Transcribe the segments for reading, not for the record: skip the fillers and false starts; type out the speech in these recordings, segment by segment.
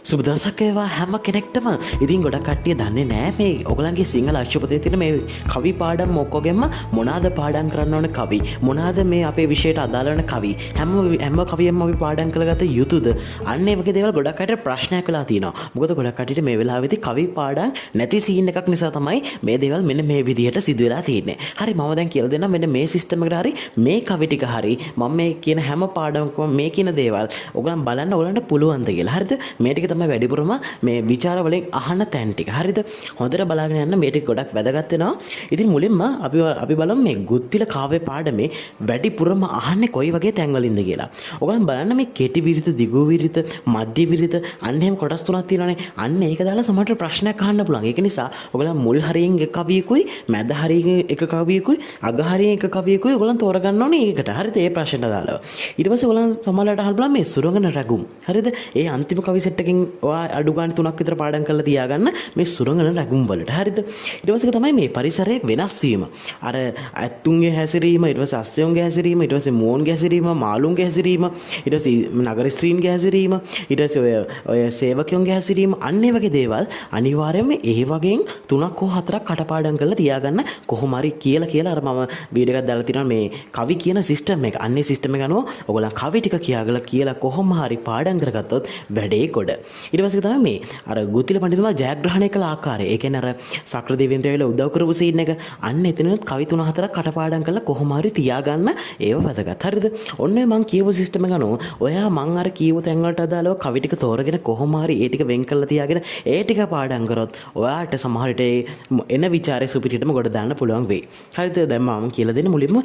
සුබ දවසක් වේවා හැම කෙනෙක්ටම. ඉතින් ගොඩක් කට්ටිය දන්නේ නැහැ මේ ඔයගලන්ගේ සිංහල අශ්වපතේ තියෙන මේ කවි පාඩම් ඔක්කොගෙම මොනවාද පාඩම් කරන්න ඕන කවි. මොනවාද මේ අපේ විෂයට අදාළ වෙන කවි. හැම කවියෙම අපි පාඩම් කරගත යුතුද? අන්න ඒ වගේ දේවල් ගොඩක් අයට ප්‍රශ්නයක් වෙලා තියෙනවා. මොකද ගොඩක් කට්ටියට මේ වෙලාවේදී කවි පාඩම් නැති සීන් එකක් නිසා තමයි මේ දේවල් මෙන්න මේ විදිහට සිදු වෙලා තියෙන්නේ. හරි මම දැන් කියලා දෙන්නම් මෙන්න මේ සිස්ටම් එකට හරි මේ කවි ටික හරි මම මේ කියන හැම පාඩමකම මේ කියන දේවල් ඔයගලන් බලන්න ඔයගලන්ට පුළුවන්ද කියලා. හරිද? මේ ටික තමයි වැඩිපුරම මේ විචාර වලින් අහන තැන් ටික. හරිද? හොඳට බලාගෙන යන්න මේ ටික ගොඩක් වැදගත් වෙනවා. ඉතින් මුලින්ම අපි බලමු මේ ගුත්තිල කාව්‍ය පාඩමේ වැඩිපුරම අහන්නේ කොයි වගේ තැන් වලින්ද කියලා. ඔයගලන් බලන්න මේ කෙටි විරිත, දිගු විරිත, මධ්‍ය විරිත අන්න එහෙම කොටස් තුනක් තියෙනවානේ. අන්න ඒක දාලා සමහරට ප්‍රශ්නයක් අහන්න පුළුවන්. ඒක නිසා ඔයගලන් මුල් හරියෙන් එක කවියකුයි, මැද හරියෙන් එක කවියකුයි, අග හරියෙන් එක කවියකුයි ඔයගලන් තෝරගන්න ඕනේ ඒකට. හරිද? ඒ ප්‍රශ්නට දාලා. ඊට පස්සේ ඔයගලන් සමහරට අහන්න බලන්න මේ සුරංගන රැගුම්. හරිද? ඒ අන්තිම කවි සෙට් එකකින් ඔයා අඩු ගානේ 3ක් විතර පාඩම් කරලා තියාගන්න මේ සුරංගන රැගුම් වලට. හරිද? ඊට පස්සේ තමයි මේ පරිසරයේ වෙනස් වීම. අර ඇත්තුන්ගේ හැසිරීම, ඊට පස්සේ අස්සයන්ගේ හැසිරීම, ඊට පස්සේ මෝන්ගේ හැසිරීම, මාළුන්ගේ හැසිරීම, ඊට පස්සේ නගර ස්ත්‍රීන්ගේ හැසිරීම, ඊට පස්සේ ඔය සේවකයන්ගේ හැසිරීම, අන්න ඒ වගේ දේවල් අනිවාර්යයෙන්ම ඒ වගේන් 3ක් හෝ 4ක් කටපාඩම් කරලා තියාගන්න කොහොම හරි කියලා අර මම වීඩියෝ එකක් දාලා තියෙනවා මේ කවි කියන සිස්ටම් එක. අන්නේ සිස්ටම් එක අනුව ඔයගොල්ලන් කවි ටික කියලා කොහොම හරි පාඩම් කරගත්තොත් වැඩේ ගොඩ. ඊට පස්සේ තමයි මේ අර ගුත්තිල පඬිතුමා ජයග්‍රහණය කළ ආකාරය. ඒ කියන්නේ අර සක්‍ර දෙවියන්ට ඇවිල්ලා උදව් කරපු සීන් එක. අන්න එතනත් කවි 3-4ක් කටපාඩම් කරලා කොහොම හරි තියාගන්න ඒව වැදගත්. හරිද? ඔන්න මම කියපු සිස්ටම් එක අනුව ඔයා මං අර කියපු තැන් වලට අදාළව කවි ටික තෝරගෙන කොහොම හරි ඒ ටික වෙන් කරලා තියාගෙන ඒ ටික පාඩම් කරොත් ඔයාට සමහර විට එන ਵਿਚාරේ සුපිරිටම ගොඩ දාන්න පුළුවන් වෙයි. හරිද? දැන් මම කියලා දෙන්න මුලින්ම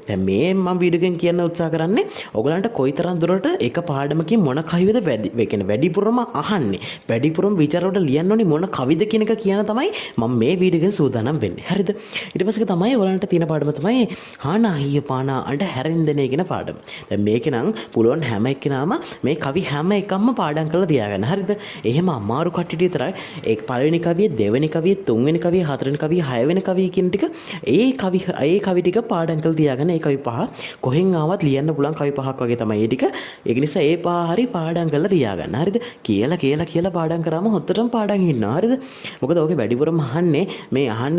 දැන් මේ මම වීඩියෝ එකෙන් කියන්න උත්සාහ කරන්නේ ඔයගලන්ට කොයිතරම් දුරට එක පාඩමකින් මොන කවිද වැඩිපුරම අහන්නේ. වැඩිපුරම විචාර වලට ලියන්න ඕනේ මොන කවිද කියන එක කියන තමයි මම මේ වීඩියෝ එකෙන් සූදානම් වෙන්නේ. හරිද? ඊට පස්සේ තමයි ඔයගලන්ට තියෙන පාඩම තමයි හානා හිය පානා අඬ හැරෙන්දනේ කියන පාඩම. දැන් මේකේ නම් පුළුවන් හැම එක්කෙනාම මේ කවි හැම එකක්ම පාඩම් කරලා තියාගන්න. හරිද? එහෙම අමාරු කට්ටියට විතරයි ඒ පළවෙනි කවිය, දෙවෙනි කවිය, තුන්වෙනි කවිය, හතරවෙනි කවිය, හයවෙනි කවිය කියන ටික ඒ කවි ටික පාඩම් කරලා තියාගන්න. ඒ කවි පහ කොහෙන් ආවත් ලියන්න පුළුවන් කවි පහක් වගේ තමයි ඒ ටික. ඒක නිසා ඒ පහ හරි පාඩම් කරලා තියාගන්න. හරිද? කියලා පාඩම් කරාම හොත්තටම පාඩම් ඉන්නවා. හරිද? මොකද ඔගේ වැඩිපුරම අහන්නේ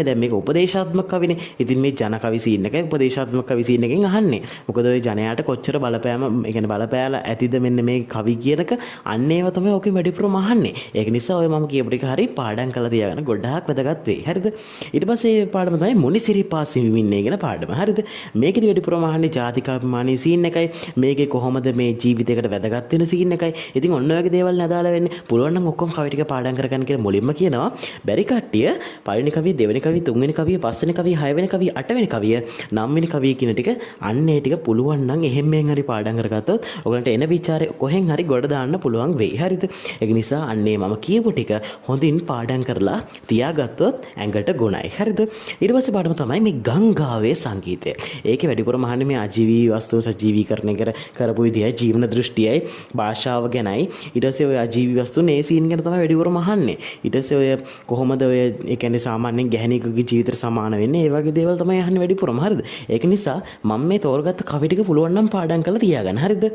දැන් මේක උපදේශාත්මක කවිනේ. ඉතින් මේ ජන කවි සීන් එකයි උපදේශාත්මක කවි සීන් එකෙන් අහන්නේ. මොකද ඔය ජනයාට කොච්චර බලපෑම ඒ කියන්නේ බලපෑලා ඇතිද මෙන්න මේ කවි කියනක අන්න ඒවා තමයි ඔකේ වැඩිපුරම අහන්නේ. ඒක නිසා ඔය මම කියපු ටික හරි පාඩම් කරලා තියාගන්න ගොඩාක් වැදගත් වෙයි. හරිද? ඊට පස්සේ පාඩම තමයි මුනිසිරිපා සිමින්නේ කියන පාඩම. හරිද? මේකෙදි වැඩිපුරම අහන්නේ ජාතිකාභිමානී සීන් එකයි. මේකේ කොහොමද මේ ජීවිතයකට වැදගත් වෙන සීන් එකයි. ඉතින් ඔන්න ඔයගේ දේවල් නදාලා වෙන්නේ. පුළුවන් නම් ඔක්කොම කවි ටික පාඩම් කරගන්න කියලා මුලින්ම කියනවා. බැරි කට්ටිය පළවෙනි කවිය, දෙවෙනි කවිය, තුන්වෙනි කවිය, පස්වෙනි කවිය, හයවෙනි කවිය, අටවෙනි කවිය, නවවෙනි කවිය කියන ටික අන්න ඒ ටික පුළුවන් නම් එහෙම්ෙන් හරි පාඩම් කරගත්තොත් ඔයගලන්ට එන ਵਿਚාරේ කොහෙන් හරි ගොඩ දාන්න පුළුවන් වෙයි. හරිද? ඒක නිසා අන්නේ මම කියපු ටික හොඳින් පාඩම් කරලා තියාගත්තොත් ඇඟට ගුණයි. හරිද? ඊට පස්සේ පාඩම තමයි මේ ගංගාවේ සංගීතය. ඒකේ වැඩිපුරම අහන්නේ මේ අජීවී වස්තු සජීවීකරණය කරපු විදියයි, ජීවන දෘෂ්ටියයි, භාෂාව ගැනයි. ඊට පස්සේ ඔය අජීවී වස්තු මේ සීන් ගැන තමයි වැඩිපුරම අහන්නේ. ඊට පස්සේ ඔය කොහොමද ඔය ඒ කියන්නේ සාමාන්‍යයෙන් ගැහණියෙකුගේ ජීවිතයට සමාන වෙන්නේ? ඒ වගේ දේවල් තමයි අහන්නේ වැඩිපුරම. හරිද? ඒක නිසා මම මේ තෝරගත්ත කවි ටික පුළුවන් නම් පාඩම් කරලා තියාගන්න. හරිද?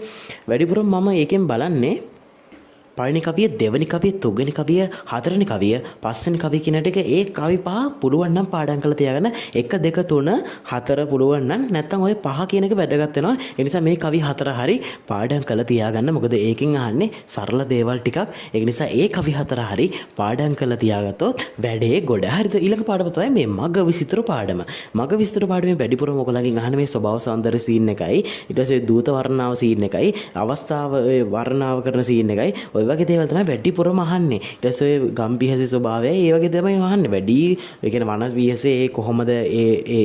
වැඩිපුරම මම ඒකෙන් බලන්නේ පළවෙනි කවිය, දෙවෙනි කවිය, තුන්වෙනි කවිය, හතරවෙනි කවිය, පස්වෙනි කවිය කියන ටික ඒ කවි පහ පුළුවන් නම් පාඩම් කරලා තියාගන්න. 1 2 3 4 පුළුවන් නම් නැත්තම් ඔය පහ කියන එක වැදගත් වෙනවා. ඒ නිසා මේ කවි 4 හරි පාඩම් කරලා තියාගන්න. මොකද ඒකෙන් අහන්නේ සරල දේවල් ටිකක්. ඒක නිසා ඒ කවි 4 හරි පාඩම් කරලා තියාගත්තොත් වැඩේ ගොඩ. හරිද? ඊළඟ පාඩම තමයි මේ මග විසිතුරු පාඩම. මග විසිතුරු පාඩමේ වැඩිපුරම ඔයගලගෙන් අහන්නේ මේ ස්වභාව සෞන්දර්ය සීන් එකයි, ඊට පස්සේ දූත වර්ණාව සීන් එකයි, අවස්ථාව වර්ණාව කරන සීන් එකයි. ඔය වගේ දේවල් තමයි වැඩිපුරම අහන්නේ. ඊට පස්සේ ඔය ගම්පිහසේ ස්වභාවය ඒ වගේ තමයි අහන්නේ. වැඩි ඒ කියන්නේ වනපිහසේ කොහොමද ඒ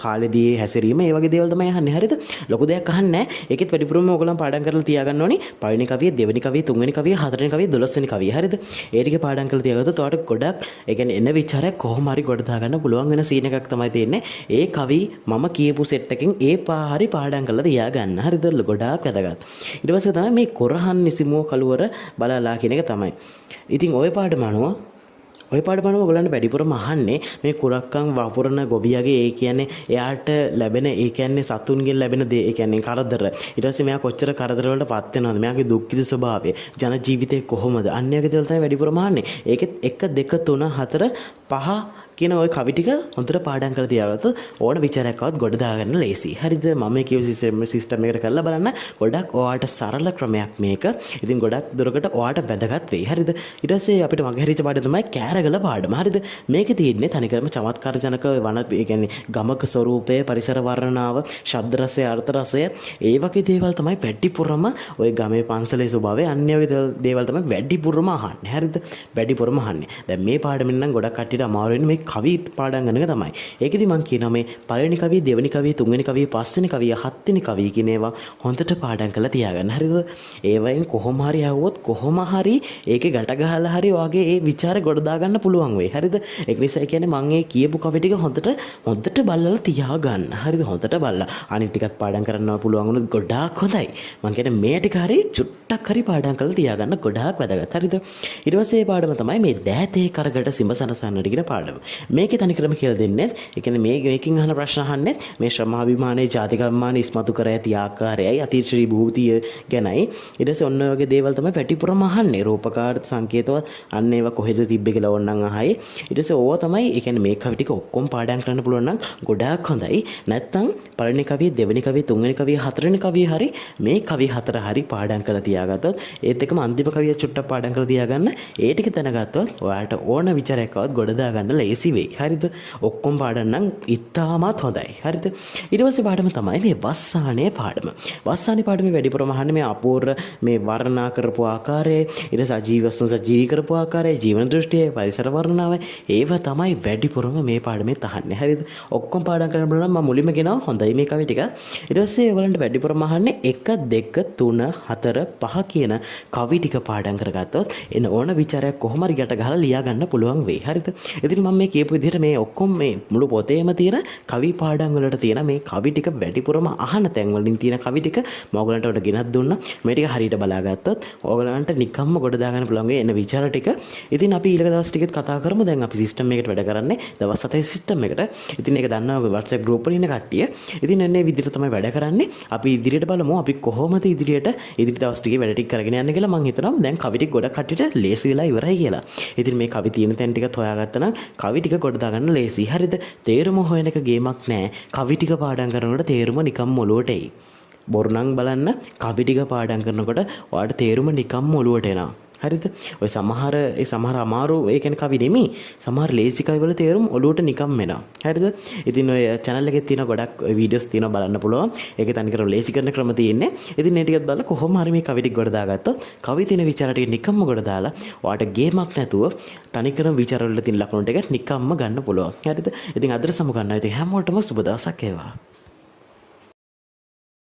කාලේදී හැසිරීම ඒ වගේ දේවල් තමයි අහන්නේ. හරිද? ලොකු දෙයක් අහන්නේ නැහැ. ඒකෙත් වැඩිපුරම ඔයගොල්ලන් පාඩම් කරලා තියාගන්න ඕනේ. පළවෙනි කවිය, දෙවෙනි කවිය, තුන්වෙනි කවිය, හතරවෙනි කවිය, 12වෙනි කවිය. හරිද? ඒ ටික පාඩම් කරලා තියාගත්තොත් ඔයාලට ගොඩක් ඒ කියන්නේ එන විචාරයක් කොහොම හරි ගොඩ දාගන්න පුළුවන් වෙන සීන් එකක් තමයි තියෙන්නේ. ඒ කවි මම කියපු සෙට් එකෙන් ඒ හරි පාඩම් කරලා තියාගන්න. හරිද? ගොඩාක් වැදගත්. ඊට පස්සේ තමයි මේ කොරහන් නිසිමුව කලවර බලලා කියන එක තමයි. ඉතින් ওই පාඩම අනුව ඔය පාඩම ඔයගොල්ලන්ට වැඩිපුරම අහන්නේ මේ කුරක්කන් වපුරන ගොවියගේ ඒ කියන්නේ එයාට ලැබෙන ඒ කියන්නේ සතුන්ගෙන් ලැබෙන දේ ඒ කියන්නේ කරදර. ඊට පස්සේ මෙයා කොච්චර කරදර වලට පත් වෙනවද? මෙයාගේ දුක්ඛිත ස්වභාවය, ජන ජීවිතේ කොහොමද? අන්න ඒ වගේ දේවල් තමයි වැඩිපුරම අහන්නේ. ඒකෙත් 1 2 3 4 5 කියන ওই කවි ටික හොඳට පාඩම් කරලා තියාගත්තොත් ඕන විචාරයක්වත් ගොඩ දාගන්න ලේසි. හරිද? මම මේ කියව සිස්ටම් එකට කරලා බලන්න. ගොඩක් ඔයාට සරල ක්‍රමයක් මේක. ඉතින් ගොඩක් දුරකට ඔයාට වැදගත් වෙයි. හරිද? ඊට පස්සේ අපිට මගේ හරිච්ච පාඩම තමයි කෑරගල පාඩම. හරිද? මේකේ තියෙන්නේ තනිකරම චමත්කාරජනක වන ඒ කියන්නේ ගමක ස්වරූපය, පරිසර වර්ණනාව, ශබ්ද රසය, අර්ථ රසය ඒ වගේ දේවල් තමයි වැඩිපුරම ওই ගමේ පන්සලේ ස්වභාවය අන්‍ය වගේ දේවල් තමයි වැඩිපුරම අහන්නේ. හරිද? වැඩිපුරම අහන්නේ. දැන් මේ පාඩමෙන් නම් ගොඩක් කට්ටියට අමාරු වෙන්නේ මේ කවි පාඩම් ගන්න එක තමයි. ඒකෙදි මම කියනවා මේ පළවෙනි කවිය, දෙවෙනි කවිය, තුන්වෙනි කවිය, පස්වෙනි කවිය, හත්වෙනි කවිය කියන ඒවා හොඳට පාඩම් කරලා තියාගන්න. හරිද? ඒවයින් කොහොම හරි ආවොත් කොහොම හරි ඒකේ ගැට ගහලා හරි ඔයගේ ඒ ਵਿਚාර ගොඩ දාගන්න පුළුවන් වෙයි. හරිද? ඒක නිසා කියන්නේ මම ඒ කියපු කවි ටික හොඳට බලලා තියාගන්න. හරිද? හොඳට බලලා අනිත් ටිකත් පාඩම් කරන්න පුළුවන් වුණොත් ගොඩාක් හොඳයි. මම කියන්නේ මේ ටික හරි චුට්ටක් හරි පාඩම් කරලා තියාගන්න ගොඩාක් වැදගත්. හරිද? ඊට පස්සේ මේ පාඩම තමයි මේ දෑතේ කරකට සිඹ සනසන්නට කියන පාඩම. මේකේ තනිකරම කියලා දෙන්නේ. ඒ කියන්නේ මේකෙන් අහන ප්‍රශ්න අහන්නේ මේ ශ්‍රමාභිමානයේ ජාතිකම්මාන ඉස්මතු කර ඇති ආකාරයයි අතිශ්‍රී භූතිය ගැනයි. ඊට පස්සේ ඔන්න ඔයගේ දේවල් තමයි පැටිපුරම අහන්නේ. රූපකාර්ථ සංකේතවත් අන්න ඒවා කොහෙද තිබ්බේ කියලා ඕනනම් අහයි. ඊට පස්සේ ඕවා තමයි ඒ කියන්නේ මේ කවි ටික ඔක්කොම පාඩම් කරන්න පුළුවන් නම් ගොඩාක් හොඳයි. නැත්තම් පළවෙනි කවිය, දෙවෙනි කවිය, තුන්වෙනි කවිය, හතරවෙනි කවිය හරි මේ කවි හතර හරි පාඩම් කරලා තියාගත්තොත් ඒත් එකම අන්තිම කවිය චුට්ටක් පාඩම් කරලා තියාගන්න. ඒ ටික දැනගත්තොත් ඔයාලට ඕන විචාරයක්වත් ගොඩ දාගන්න ලේසි වෙයි. හරිද? ඔක්කොම පාඩම් නම් ඉතාමත් හොඳයි. හරිද? ඊට පස්සේ පාඩම තමයි මේ වස්සානේ පාඩම. වස්සානේ පාඩමේ වැඩිපුරම අහන්නේ මේ අපූර්ව මේ වර්ණනා කරපු ආකාරය, ඊට සජීවී වස්තුන් සජීවී කරපු ආකාරය, ජීවන දෘෂ්ටිය, පරිසර වර්ණනාව ඒව තමයි වැඩිපුරම මේ පාඩමේ අහන්නේ. හරිද? ඔක්කොම පාඩම් කරන්න බලන්න මම මුලින්ම කියනවා හොඳයි මේ කවි ටික. ඊට පස්සේ ඔයගලන්ට වැඩිපුරම අහන්නේ 1 2 3 4 5 කියන කවි ටික පාඩම් කරගත්තොත් එන ඕන විචාරයක් කොහොම හරි ගැට ගහලා ලියා ගන්න පුළුවන් වෙයි. හරිද? ඉතින් මම මේ කියපු විදිහට මේ ඔක්කොම මේ මුළු පොතේම තියෙන කවි පාඩම් වලට තියෙන මේ කවි ටික වැඩිපුරම අහන තැන් වලින් තියෙන කවි ටික මම ඔයගලන්ට උඩ ගෙනත් දුන්නා. මේ ටික හරියට බලාගත්තොත් ඔයගලන්ට නිකම්ම ගොඩ දාගන්න පුළුවන් වෙයි එන විචාර ටික. ඉතින් අපි ඊළඟ දවස් ටිකෙත් කතා කරමු. දැන් අපි සිස්ටම් එකකට වැඩ කරන්නේ දවස් 7 සිස්ටම් එකට. ඉතින් ඒක දන්නවා WhatsApp group වල ඉන්න කට්ටිය. ඉතින් එන්නේ විදිහට තමයි වැඩ කරන්නේ. අපි ඉදිරියට බලමු අපි කොහොමද ඉදිරි දවස් ටිකේ වැඩ ටික කරගෙන යන්න කියලා. මම හිතනවා දැන් කවි ටික ගොඩක් කට්ටියට ලේසි වෙලා ඉවරයි කියලා. ඉතින් මේ කවි තියෙන තැන් ටිකත් හොයාගත්තා නම් කවි ටික ගොඩ දාගන්න ලේසි. හරිද? තේරුම හොයන එක ගේමක් නෑ. කවි ටික පාඩම් කරනකොට තේරුම නිකම් ඔලුවට එයි. බොරු නම් බලන්න කවි ටික පාඩම් කරනකොට ඔයාලට තේරුම නිකම් ඔලුවට එනවා. හරිද? ඔය සමහර අමාරු ඒ කියන්නේ කවි නෙමෙයි. සමහර ලේසි කවි වල තේරුම් ඔලුවට නිකම් එනවා. හරිද? ඉතින් ඔය channel එකේ තියෙන ගොඩක් වීඩියෝස් තියෙනවා බලන්න පුළුවන්. ඒකේ තනිකර ලේසි කරන ක්‍රම තියෙන්නේ. ඉතින් මේ ටිකත් බලලා කොහොම හරි මේ කවි ටික ගොඩ දාගත්තොත් කවි තියෙන විචාර ටික නිකම්ම ගොඩ දාලා ඔයාලට ගේමක් නැතුව තනිකරම විචාර වල තියෙන ලකුණු ටික නිකම්ම ගන්න පුළුවන්. හරිද? ඉතින් අදට සමු ගන්නවා. ඉතින් හැමෝටම සුබ දවසක් වේවා.